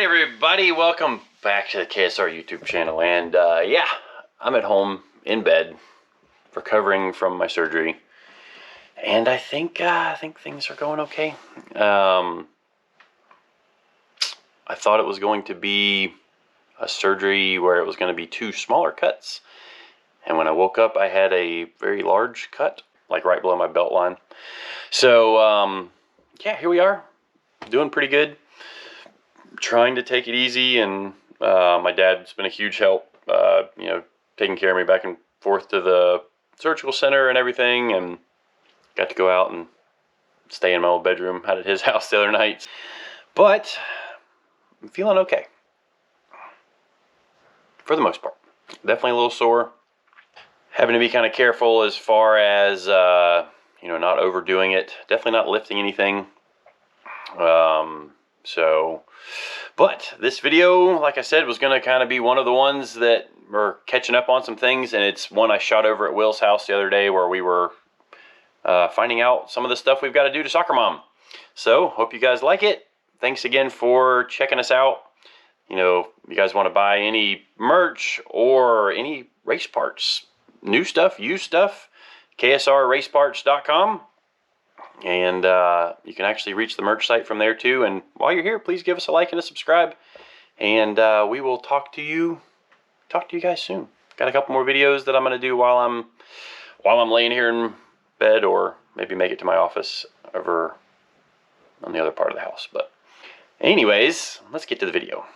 everybody, welcome back to the KSR YouTube channel. And yeah, I'm at home in bed recovering from my surgery, and I think things are going okay. I thought it was going to be a surgery where it was going to be 2 smaller cuts, and when I woke up I had a very large cut, like right below my belt line. So yeah, here we are, doing pretty good, trying to take it easy. And my dad's been a huge help, you know, taking care of me back and forth to the surgical center and everything, and got to go out and stay in my old bedroom out at his house the other night. But I'm feeling okay for the most part. Definitely a little sore, having to be kind of careful as far as you know, not overdoing it, definitely not lifting anything. But this video, like I said, was going to kind of be one of the ones that we're catching up on some things, and it's one I shot over at Will's house the other day, where we were finding out some of the stuff we've got to do to SoccerMom. So hope you guys like it. Thanks again for checking us out. You know, if you guys want to buy any merch or any race parts, new stuff, used stuff, ksrraceparts.com. And you can actually reach the merch site from there too. And while you're here, please give us a like and a subscribe, and we will talk to you guys soon. Got a couple more videos that I'm going to do while I'm laying here in bed, or maybe make it to my office over on the other part of the house. But anyways, let's get to the video.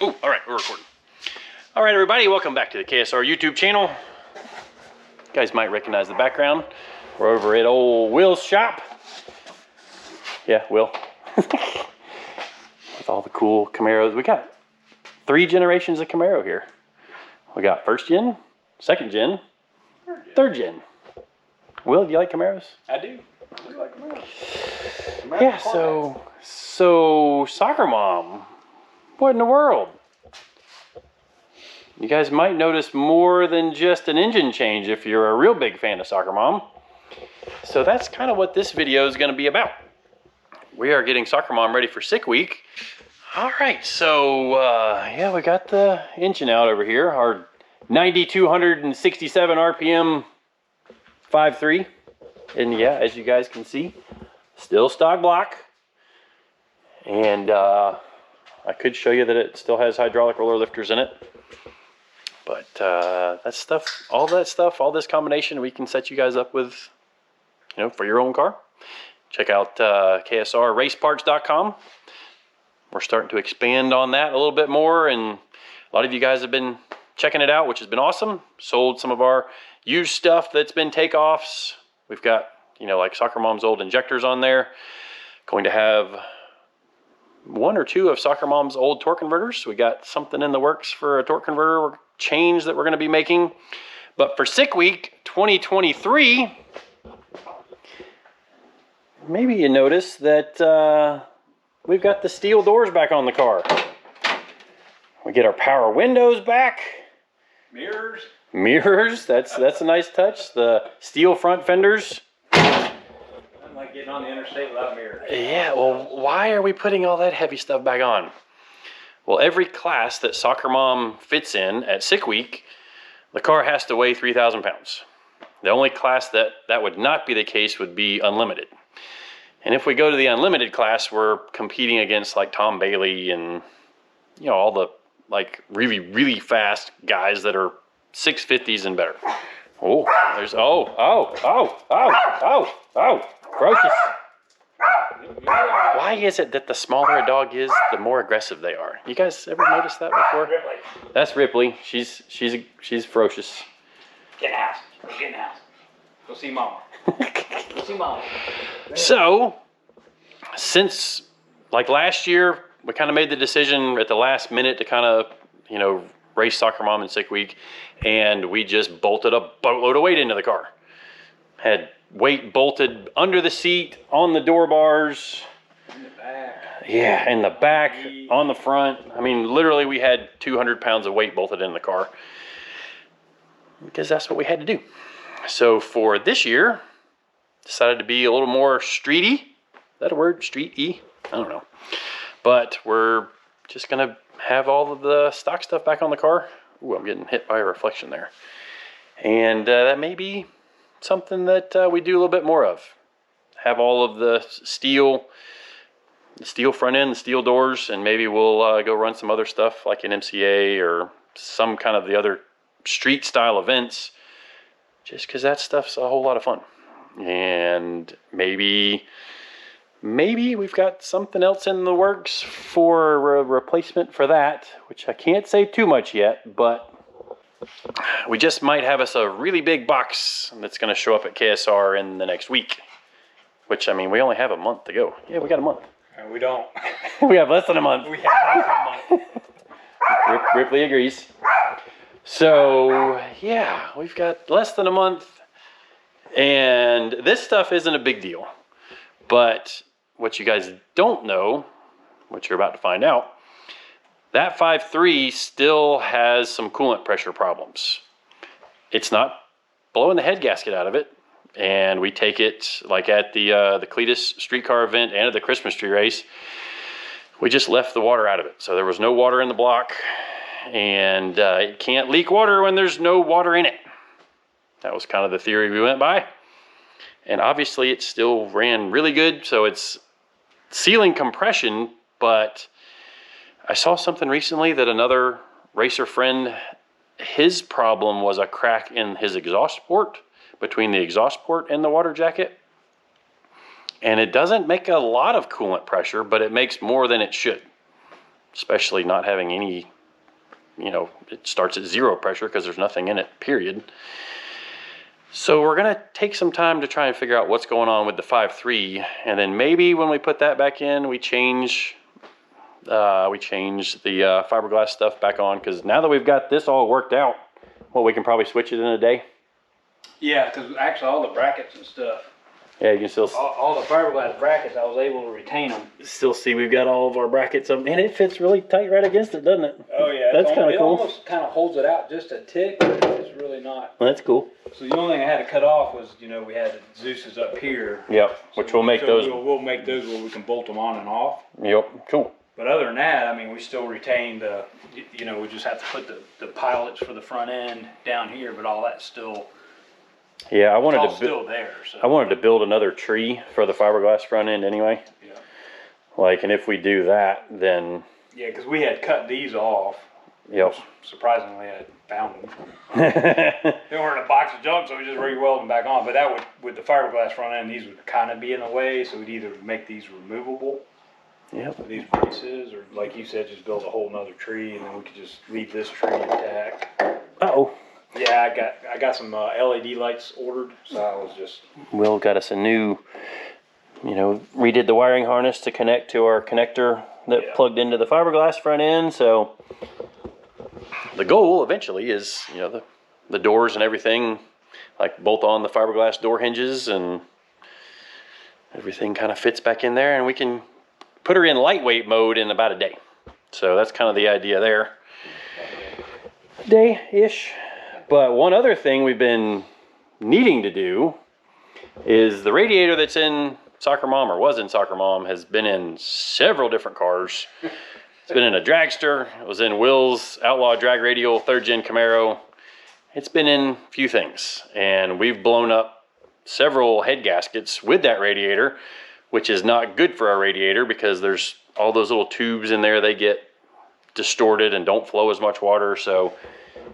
Oh, all right, we're recording. All right, everybody, welcome back to the KSR YouTube channel. You guys might recognize the background. We're over at old Will's shop. Yeah, Will. With all the cool Camaros. We got 3 generations of Camaro here. We got 1st gen, 2nd gen, 3rd gen. Will, do you like Camaros? I do. I do like Camaros. Yeah, so SoccerMom. What in the world? You guys might notice more than just an engine change if you're a real big fan of SoccerMom. So that's kind of what this video is going to be about. We are getting SoccerMom ready for sick week. All right, so yeah, we got the engine out over here. Our 9,267 RPM 5.3. And yeah, as you guys can see, still stock block. And I could show you that it still has hydraulic roller lifters in it. But that stuff, all this combination, we can set you guys up with, you know, for your own car. Check out ksrraceparts.com. We're starting to expand on that a little bit more, and a lot of you guys have been checking it out, which has been awesome. Sold some of our used stuff that's been takeoffs. We've got, you know, like SoccerMom's old injectors on there. Going to have 1 or 2 of SoccerMom's old torque converters. We got something in the works for a torque converter change that we're going to be making. But for sick week 2023, maybe you notice that we've got the steel doors back on the car. We get our power windows back. Mirrors, that's a nice touch. The steel front fenders. Like getting on the interstate without mirrors. Yeah, well, why are we putting all that heavy stuff back on? Well, every class that SoccerMom fits in at sick week, the car has to weigh 3,000 pounds. The only class that would not be the case would be unlimited. And if we go to the unlimited class, we're competing against like Tom Bailey and, you know, all the like really, really fast guys that are 650s and better. Oh, there's, ferocious. Why is it that the smaller a dog is, the more aggressive they are? You guys ever noticed that before? Ripley. That's Ripley. She's ferocious. Get in the house. Get in the house. Go see Mama. Go see Mama. So, since like last year, we kind of made the decision at the last minute to kind of, you know, race SoccerMom in sick week, and we just bolted a boatload of weight into the car. Had weight bolted under the seat, on the door bars, Yeah, in the back, on the front. I mean, literally we had 200 pounds of weight bolted in the car. Because that's what we had to do. So for this year, decided to be a little more streety. Is that a word? Street-y? I don't know. But we're just going to have all of the stock stuff back on the car. Ooh, I'm getting hit by a reflection there. And that may be something that we do a little bit more of. Have all of the steel front end, the steel doors, and maybe we'll go run some other stuff like an MCA or some kind of the other street style events, just because that stuff's a whole lot of fun. And maybe we've got something else in the works for a replacement for that, which I can't say too much yet, but we just might have us a really big box that's going to show up at KSR in the next week. Which, I mean, we only have a month to go. Yeah, we got a month. We don't. We have less than a month. We have less than a month. Ripley agrees. So, yeah, we've got less than a month. And this stuff isn't a big deal. But what you guys don't know, what you're about to find out, that 5.3 still has some coolant pressure problems. It's not blowing the head gasket out of it. And we take it like at the Cletus streetcar event and at the Christmas tree race. We just left the water out of it. So there was no water in the block. And it can't leak water when there's no water in it. That was kind of the theory we went by. And obviously it still ran really good. So it's sealing compression, but I saw something recently that another racer friend, his problem was a crack in his exhaust port, between the exhaust port and the water jacket. And it doesn't make a lot of coolant pressure, but it makes more than it should. Especially not having any, it starts at zero pressure because there's nothing in it, period. So we're gonna take some time to try and figure out what's going on with the 5.3, and then maybe when we put that back in, we change the fiberglass stuff back on, because now that we've got this all worked out, we can probably switch it in a day. Yeah, because actually all the brackets and stuff, yeah, you can still all the fiberglass brackets, I was able to retain them. Still see we've got all of our brackets up, and it fits really tight right against it, doesn't it? Oh yeah, that's kind of cool. It almost kind of holds it out just a tick, but it's really not. Well, that's cool. So the only thing I had to cut off was, we had the Zeus's up here. Yep, which we'll make those. We'll make those where we can bolt them on and off. Yep, cool. But other than that, I mean, we still retain the, we just have to put the pilots for the front end down here, but all that's still. Yeah, I wanted to still there. So. I wanted to build another tree for the fiberglass front end anyway. Yeah. And if we do that, then. Yeah, because we had cut these off. Yep. Surprisingly, I found them. They were in a box of junk, so we just re-welded them back on. But that would, with the fiberglass front end, these would kind of be in the way, so we'd either make these removable. Yep. These braces, or like you said, just build a whole nother tree, and then we could just leave this tree intact. Uh-oh. Yeah, I got some LED lights ordered, so I was just. Will got us a new, redid the wiring harness to connect to our connector that plugged into the fiberglass front end. So the goal eventually is, the doors and everything, like bolt on the fiberglass door hinges, and everything kind of fits back in there, and we can put her in lightweight mode in about a day. So that's kind of the idea there. Day-ish. But one other thing we've been needing to do is the radiator that's in SoccerMom, or was in SoccerMom, has been in several different cars. It's been in a dragster. It was in Will's Outlaw Drag Radial 3rd Gen Camaro. It's been in a few things. And we've blown up several head gaskets with that radiator, which is not good for our radiator because there's all those little tubes in there. They get distorted and don't flow as much water. So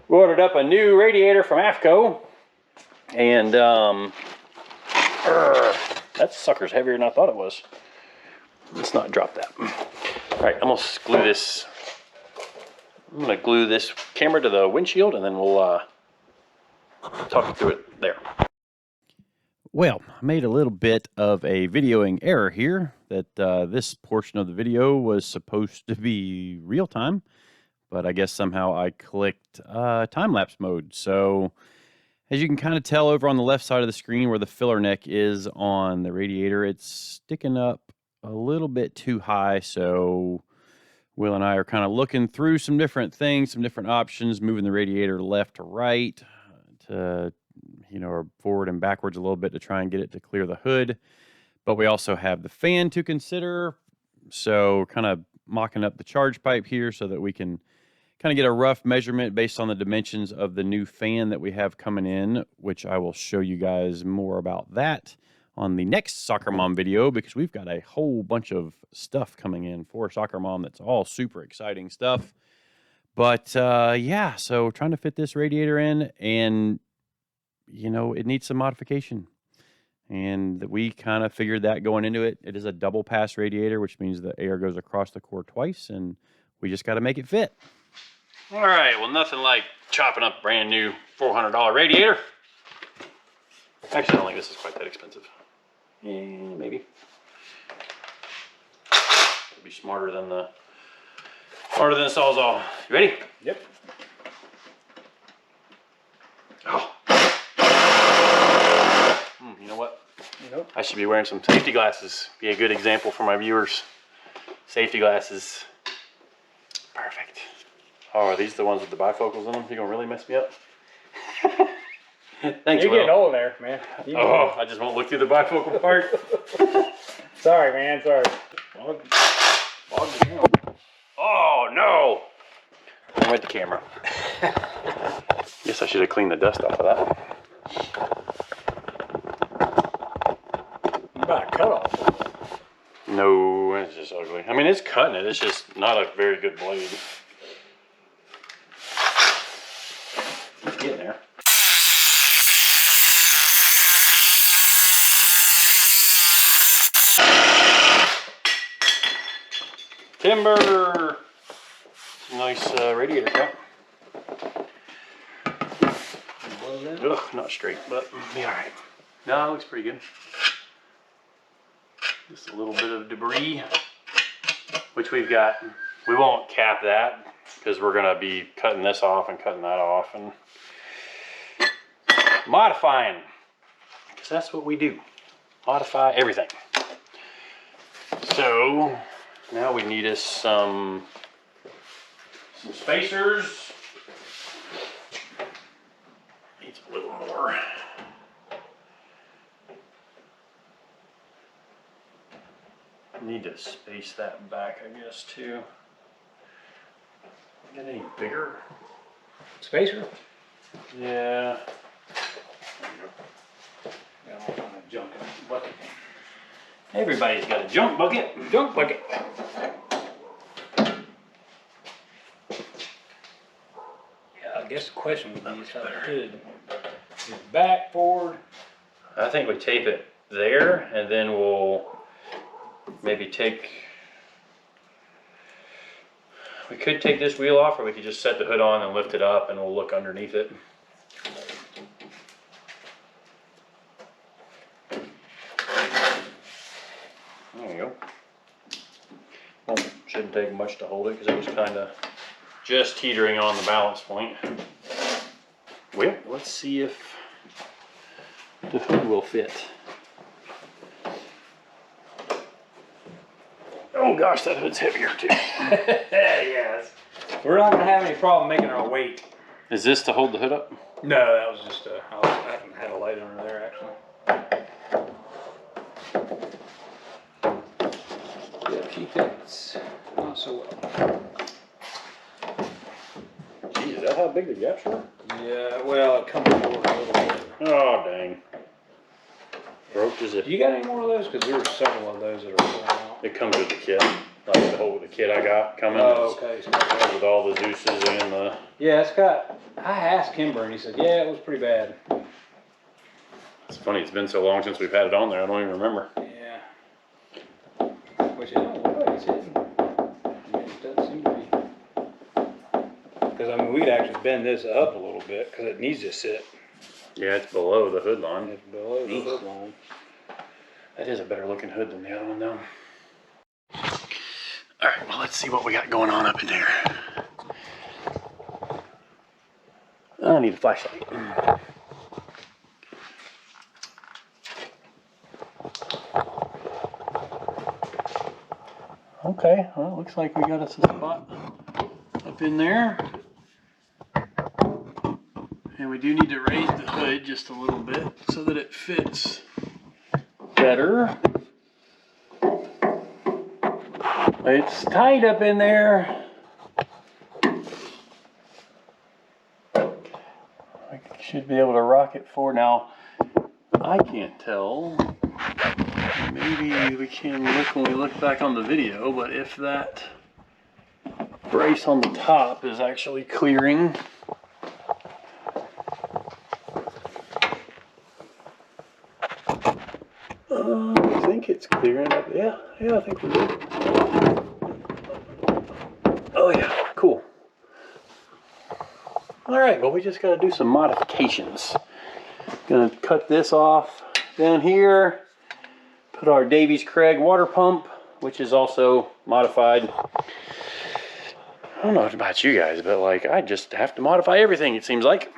we ordered up a new radiator from AFCO, and that sucker's heavier than I thought it was. Let's not drop that. All right, I'm gonna glue this camera to the windshield, and then we'll talk through it there. Well, I made a little bit of a videoing error here, that this portion of the video was supposed to be real time. But I guess somehow I clicked time-lapse mode. So as you can kind of tell over on the left side of the screen where the filler neck is on the radiator, it's sticking up a little bit too high, so Will and I are kind of looking through some different things, some different options, moving the radiator left to right, to, or forward and backwards a little bit to try and get it to clear the hood. But we also have the fan to consider, so kind of mocking up the charge pipe here so that we can kind of get a rough measurement based on the dimensions of the new fan that we have coming in, which I will show you guys more about that on the next SoccerMom video, because we've got a whole bunch of stuff coming in for SoccerMom that's all super exciting stuff. But yeah, so trying to fit this radiator in, and it needs some modification. And we kind of figured that going into it. It is a double pass radiator, which means the air goes across the core twice, and we just got to make it fit. All right, well, nothing like chopping up a brand new $400 radiator. Actually, I don't think this is quite that expensive. Yeah, maybe. It'll be smarter than the Sawzall. You ready? Yep. Oh. You know what? Nope. I should be wearing some safety glasses. Be a good example for my viewers. Safety glasses. Perfect. Oh, are these the ones with the bifocals in them? You gonna really mess me up? Thanks, You're Will. getting old there, man. I just won't look through the bifocal part. Sorry, man. Sorry. Oh, no. I'm with the camera. Guess I should have cleaned the dust off of that. You about to cut off. No, it's just ugly. I mean, it's cutting it. It's just not a very good blade. It's getting there. Timber! Nice radiator cap. Ugh, not straight, but be alright. No, it looks pretty good. Just a little bit of debris, which we've got. We won't cap that because we're going to be cutting this off and cutting that off and modifying, because that's what we do. Modify everything. So now we need us some spacers. Needs a little more. Need to space that back, I guess, too. Get any bigger? Spacer? Yeah. Got all kind of junk in the bucket. Everybody's got a junk bucket. Junk bucket. Yeah, I guess the question would be is how the hood is back, forward. I think we tape it there, and then we'll maybe we could take this wheel off, or we could just set the hood on and lift it up, and we'll look underneath it. There you go. Well, shouldn't take much to hold it because it was kind of just teetering on the balance point. Well, let's see if the hood will fit. Oh gosh, that hood's heavier too. Yes. We're not going to have any problem making our weight. Is this to hold the hood up? No, that was just I had a light under there actually. Yeah, she fits not so well. Gee, is that how big the gaps are? Yeah, well, it comes forward a little bit. Oh dang. Broke as if You got any more of those? Because there were several of those that are falling out. it comes with the kit. Like the kit I got coming. Oh, okay. So Comes with all the Zeus's and the. yeah, it's got. I asked Kimber and he said, yeah, it was pretty bad. It's funny, it's been so long since we've had it on there, I don't even remember. Yeah. Which it don't look like it's hitting. I mean, it doesn't seem to be. Because I mean, we could actually bend this up a little bit because it needs to sit. Yeah, it's below the hood line. It's below the hood line. That is a better looking hood than the other one though. Alright, well let's see what we got going on up in there. I need a flashlight. Okay, well, looks like we got us a spot up in there. And we do need to raise the hood just a little bit so that it fits better. It's tight up in there. I should be able to rock it forward. Now, I can't tell. Maybe we can look when we look back on the video, but if that brace on the top is actually clearing. I think it's clearing up. Yeah, I think we're good. Oh yeah, cool. All right, well, we just got to do some modifications. Gonna cut this off down here. Put our Davies Craig water pump, which is also modified. I don't know about you guys, but like I just have to modify everything, it seems like.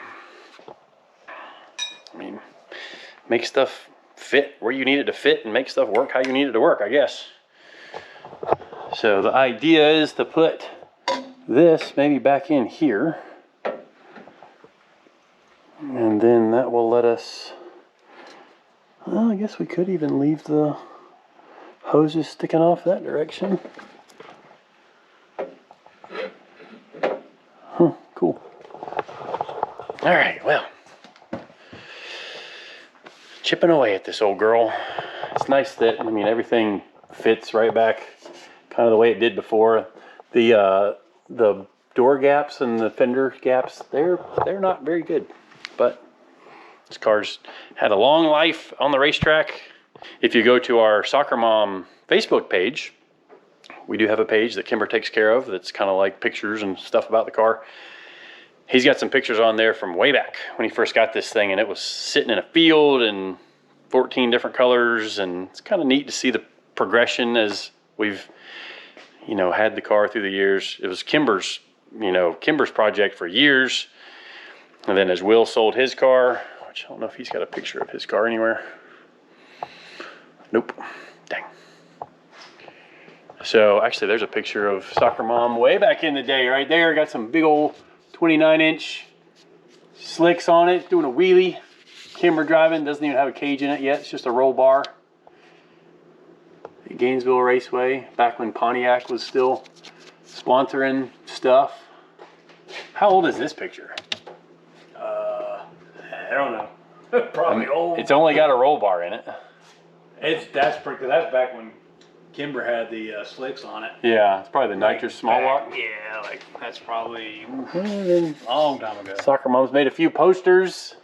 I mean, make stuff fit where you need it to fit and make stuff work how you need it to work, I guess. So the idea is to put this maybe back in here. And then that will let us, well, I guess we could even leave the hoses sticking off that direction. Cool. All right, well, chipping away at this old girl. It's nice that, I mean, everything fits right back kind of the way it did before. The door gaps and the fender gaps, they're not very good, but this car's had a long life on the racetrack. If you go to our SoccerMom Facebook page, we do have a page that Kimber takes care of that's kind of like pictures and stuff about the car. He's got some pictures on there from way back when he first got this thing, and it was sitting in a field in 14 different colors, and it's kind of neat to see the progression as we've, you know, had the car through the years. It was Kimber's project for years, and then as Will sold his car, which I don't know if he's got a picture of his car anywhere. Nope. Dang. So actually there's a picture of SoccerMom way back in the day right there. Got some big old 29-inch slicks on it, doing a wheelie. Kimber driving, doesn't even have a cage in it yet. It's just a roll bar. At Gainesville Raceway, back when Pontiac was still sponsoring stuff. How old is this picture? I don't know. Probably old. It's only got a roll bar in it. That's back when Kimber had the slicks on it. Yeah, it's probably the nitrous small block. Yeah, like that's probably a long time ago. SoccerMom's made a few posters.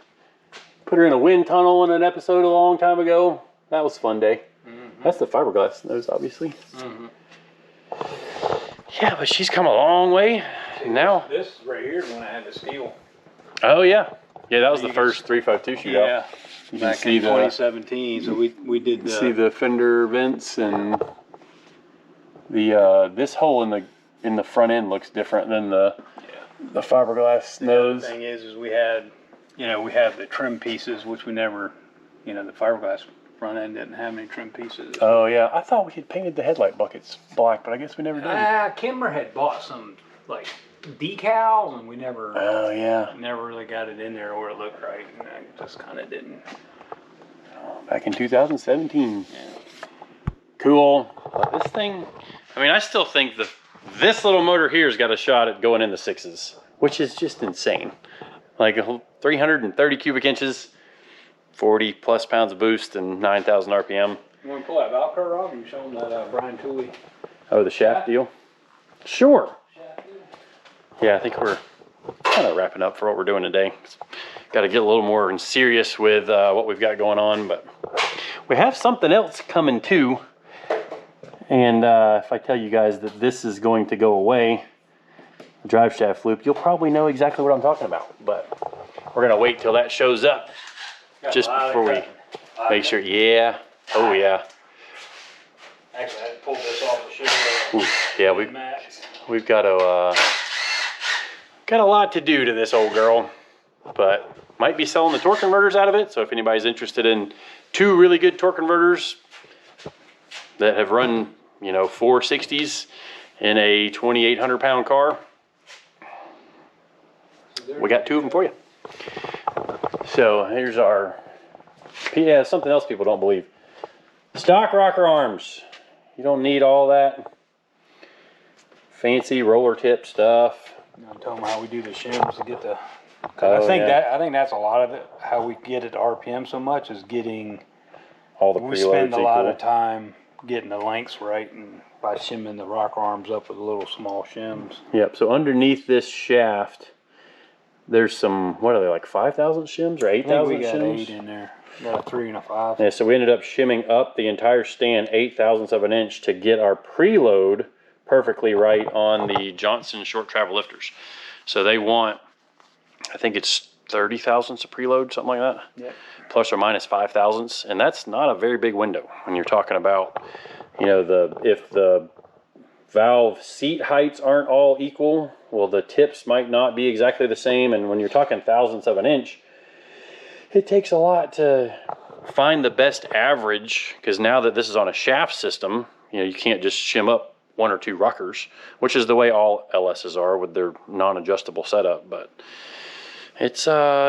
Put her in a wind tunnel in an episode a long time ago. That was a fun day. Mm-hmm. That's the fiberglass nose, obviously. Mm-hmm. Yeah, but she's come a long way. Now this right here is when I had the steel. Oh yeah, yeah, that was the first 352 shootout. Yeah, you back in 2017. So we did the, see the fender vents, and the this hole in the front end looks different than the fiberglass nose. The thing is we had, we have the trim pieces, which we never, the fiberglass front end didn't have any trim pieces. Oh yeah, I thought we had painted the headlight buckets black, but I guess we never did. Kimber had bought some like decals, and we never. Oh yeah. Never really got it in there where it looked right, and I just kind of didn't. Back in 2017. Yeah. Cool. But this thing, I mean, I still think this little motor here's got a shot at going in the 6s, which is just insane. Like 330 cubic inches, 40 plus pounds of boost, and 9,000 RPM. You want to pull that Valco off? You show them that Brian Tooley. Oh, the shaft deal? Sure. Yeah, I think we're kind of wrapping up for what we're doing today. Got to get a little more serious with what we've got going on, but we have something else coming too. And if I tell you guys that this is going to go away, the drive shaft loop, you'll probably know exactly what I'm talking about. But we're going to wait till that shows up just before we make sure. Yeah. Oh, yeah. Actually, I had to pull this off the shoe. Yeah, we've got to... got a lot to do to this old girl, but might be selling the torque converters out of it. So if anybody's interested in 2 really good torque converters that have run you know, 460s in a 2,800 pound car, we got 2 of them for you. So here's our, yeah, something else people don't believe. Stock rocker arms. You don't need all that fancy roller tip stuff. I'm telling them how we do the shims to get the. I think that's a lot of it. How we get it to RPM so much is getting all the we preloads spend a lot equal. of time getting the lengths right, and by shimming the rocker arms up with little small shims. Yep. So underneath this shaft, there's some, what are they, like 5,000 shims or 8,000 we got shims? 8 in there. Got a 3 and a 5. Yeah. So we ended up shimming up the entire stand 8/1000ths of an inch to get our preload perfectly right on the Johnson short travel lifters. So they want, I think it's 30 thousandths of preload, something like that. Yep. Plus or minus 5 thousandths, and that's not a very big window when you're talking about, you know, if the valve seat heights aren't all equal, well, the tips might not be exactly the same, and when you're talking thousandths of an inch, it takes a lot to find the best average, because now that this is on a shaft system, you know, you can't just shim up 1 or 2 rockers, which is the way all LSs are with their non-adjustable setup. But it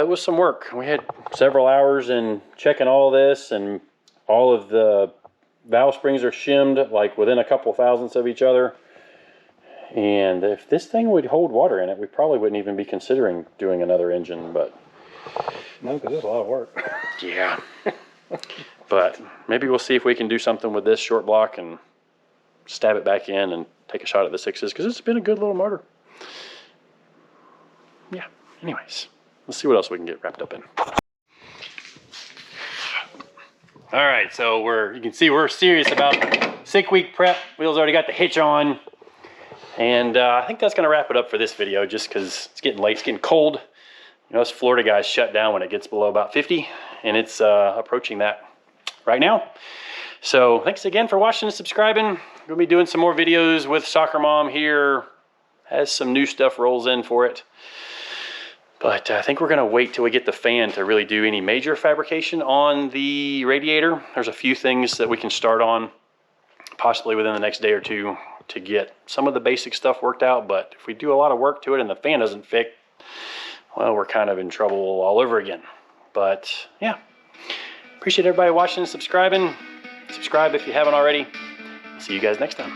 was some work. We had several hours in checking all this, and all of the valve springs are shimmed like within a couple thousandths of each other. And if this thing would hold water in it, we probably wouldn't even be considering doing another engine, but No, because it's a lot of work. yeah. But maybe we'll see if we can do something with this short block and stab it back in and take a shot at the 6s, because it's been a good little motor. Yeah, anyways, let's see what else we can get wrapped up in. All right, so you can see we're serious about 6 week prep. Wheels already got the hitch on. And I think that's gonna wrap it up for this video, just because it's getting late, it's getting cold. You know, us Florida guys shut down when it gets below about 50, and it's approaching that right now. So thanks again for watching and subscribing. We'll be doing some more videos with SoccerMom here as some new stuff rolls in for it. But I think we're gonna wait till we get the fan to really do any major fabrication on the radiator. There's a few things that we can start on possibly within the next day or two to get some of the basic stuff worked out. But if we do a lot of work to it and the fan doesn't fit, well, we're kind of in trouble all over again. But yeah, appreciate everybody watching and subscribing. Subscribe if you haven't already. See you guys next time.